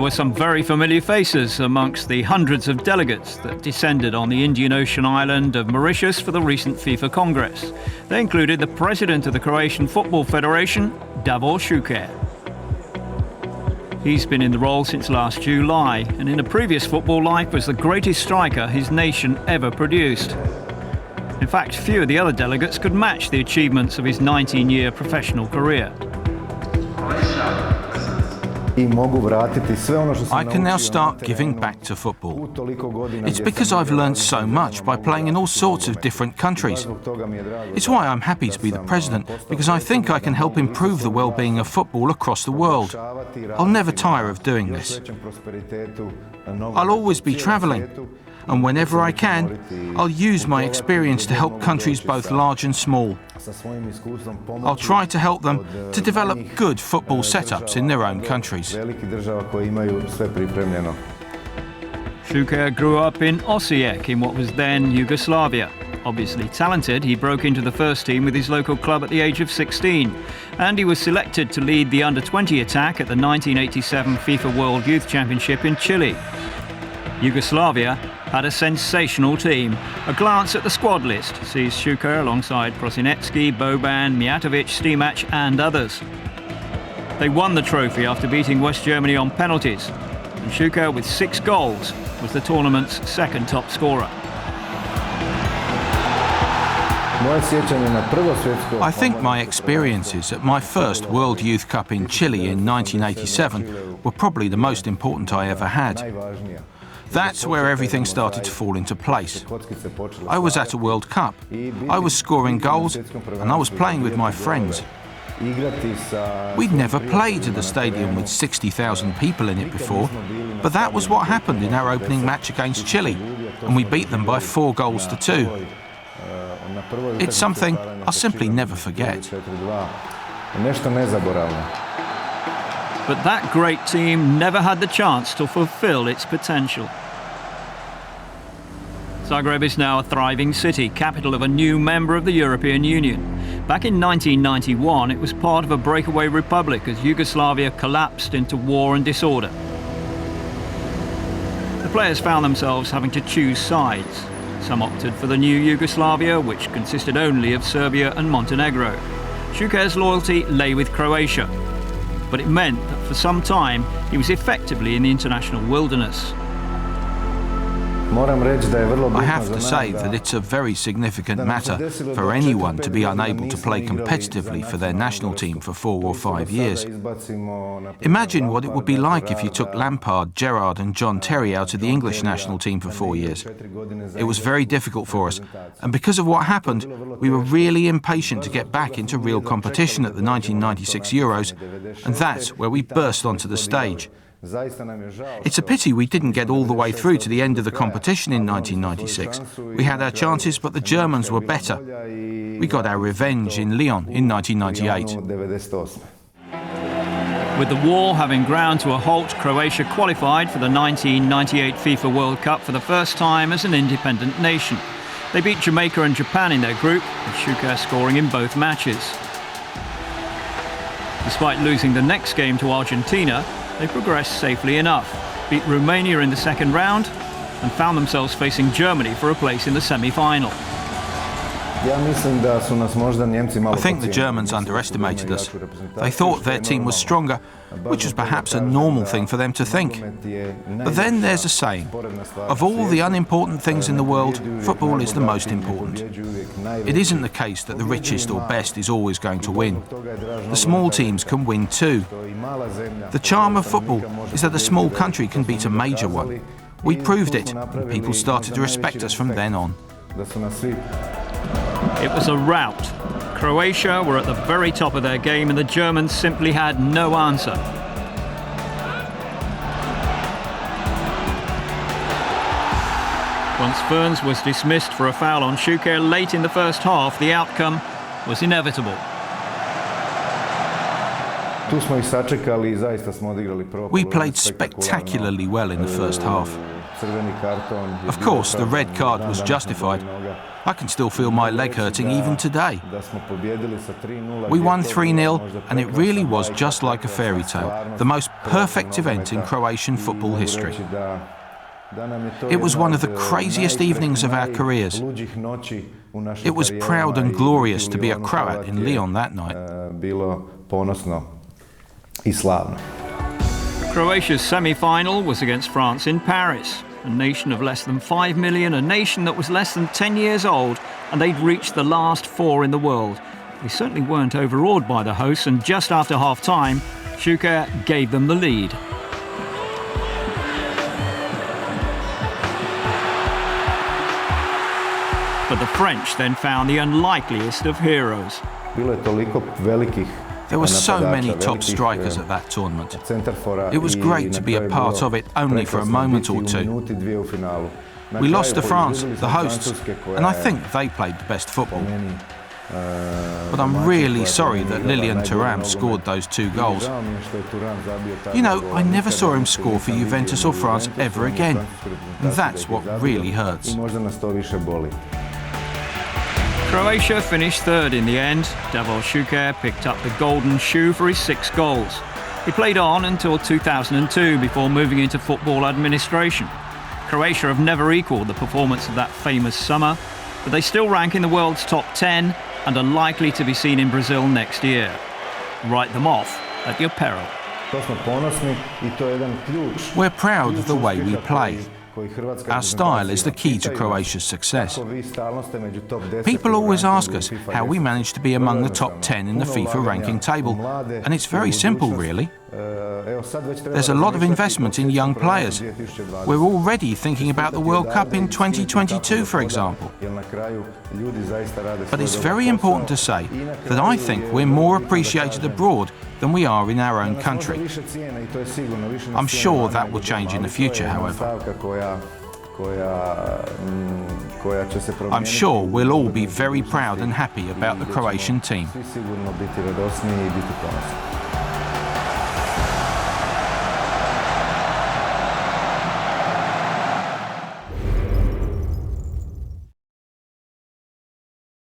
were some very familiar faces amongst the hundreds of delegates that descended on the Indian Ocean island of Mauritius for the recent FIFA Congress. They included the president of the Croatian Football Federation, Davor Suker. He's been in the role since last July, and in a previous football life was the greatest striker his nation ever produced. In fact, few of the other delegates could match the achievements of his 19-year professional career. I can now start giving back to football. It's because I've learned so much by playing in all sorts of different countries. It's why I'm happy to be the president, because I think I can help improve the well-being of football across the world. I'll never tire of doing this. I'll always be travelling, and whenever I can, I'll use my experience to help countries both large and small. I'll try to help them to develop good football setups in their own countries. Suker grew up in Osijek in what was then Yugoslavia. Obviously talented, he broke into the first team with his local club at the age of 16, and he was selected to lead the under-20 attack at the 1987 FIFA World Youth Championship in Chile. Yugoslavia had a sensational team. A glance at the squad list sees Suker alongside Prosinecki, Boban, Mijatovic, Stimac and others. They won the trophy after beating West Germany on penalties, and Suker, with 6 goals, was the tournament's second top scorer. I think my experiences at my first World Youth Cup in Chile in 1987 were probably the most important I ever had. That's where everything started to fall into place. I was at a World Cup, I was scoring goals, and I was playing with my friends. We'd never played at a stadium with 60,000 people in it before, but that was what happened in our opening match against Chile, and we beat them by 4 goals to 2. It's something I'll simply never forget. But that great team never had the chance to fulfill its potential. Zagreb is now a thriving city, capital of a new member of the European Union. Back in 1991, it was part of a breakaway republic as Yugoslavia collapsed into war and disorder. The players found themselves having to choose sides. Some opted for the new Yugoslavia, which consisted only of Serbia and Montenegro. Suker's loyalty lay with Croatia, but it meant that for some time he was effectively in the international wilderness. I have to say that it's a very significant matter for anyone to be unable to play competitively for their national team for 4 or 5 years. Imagine what it would be like if you took Lampard, Gerrard and John Terry out of the English national team for 4 years. It was very difficult for us, and because of what happened, we were really impatient to get back into real competition at the 1996 Euros, and that's where we burst onto the stage. It's a pity we didn't get all the way through to the end of the competition in 1996. We had our chances, but the Germans were better. We got our revenge in Lyon in 1998. With the war having ground to a halt, Croatia qualified for the 1998 FIFA World Cup for the first time as an independent nation. They beat Jamaica and Japan in their group, with Suker scoring in both matches. Despite losing the next game to Argentina, they progressed safely enough, beat Romania in the second round, and found themselves facing Germany for a place in the semi-final. I think the Germans underestimated us. They thought their team was stronger, which was perhaps a normal thing for them to think. But then there's a saying, of all the unimportant things in the world, football is the most important. It isn't the case that the richest or best is always going to win. The small teams can win too. The charm of football is that a small country can beat a major one. We proved it, and people started to respect us from then on. It was a rout. Croatia were at the very top of their game and the Germans simply had no answer. Once Ferns was dismissed for a foul on Suker late in the first half, the outcome was inevitable. We played spectacularly well in the first half. Of course, the red card was justified. I can still feel my leg hurting even today. We won 3-0, and it really was just like a fairy tale, the most perfect event in Croatian football history. It was one of the craziest evenings of our careers. It was proud and glorious to be a Croat in Lyon that night. Croatia's semi-final was against France in Paris, a nation of less than 5 million, a nation that was less than 10 years old, and they'd reached the last four in the world. They certainly weren't overawed by the hosts, and just after half-time, Suker gave them the lead. But the French then found the unlikeliest of heroes. There were so many top strikers at that tournament. It was great to be a part of it only for a moment or two. We lost to France, the hosts, and I think they played the best football. But I'm really sorry that Lilian Thuram scored those 2 goals. You know, I never saw him score for Juventus or France ever again. And that's what really hurts. Croatia finished third in the end. Davor picked up the golden shoe for his 6 goals. He played on until 2002 before moving into football administration. Croatia have never equalled the performance of that famous summer, but they still rank in the world's top 10 and are likely to be seen in Brazil next year. Write them off at your peril. We're proud of the way we play. Our style is the key to Croatia's success. People always ask us how we managed to be among the top 10 in the FIFA ranking table, and it's very simple, really. There's a lot of investment in young players. We're already thinking about the World Cup in 2022, for example. But it's very important to say that I think we're more appreciated abroad than we are in our own country. I'm sure that will change in the future, however. I'm sure we'll all be very proud and happy about the Croatian team.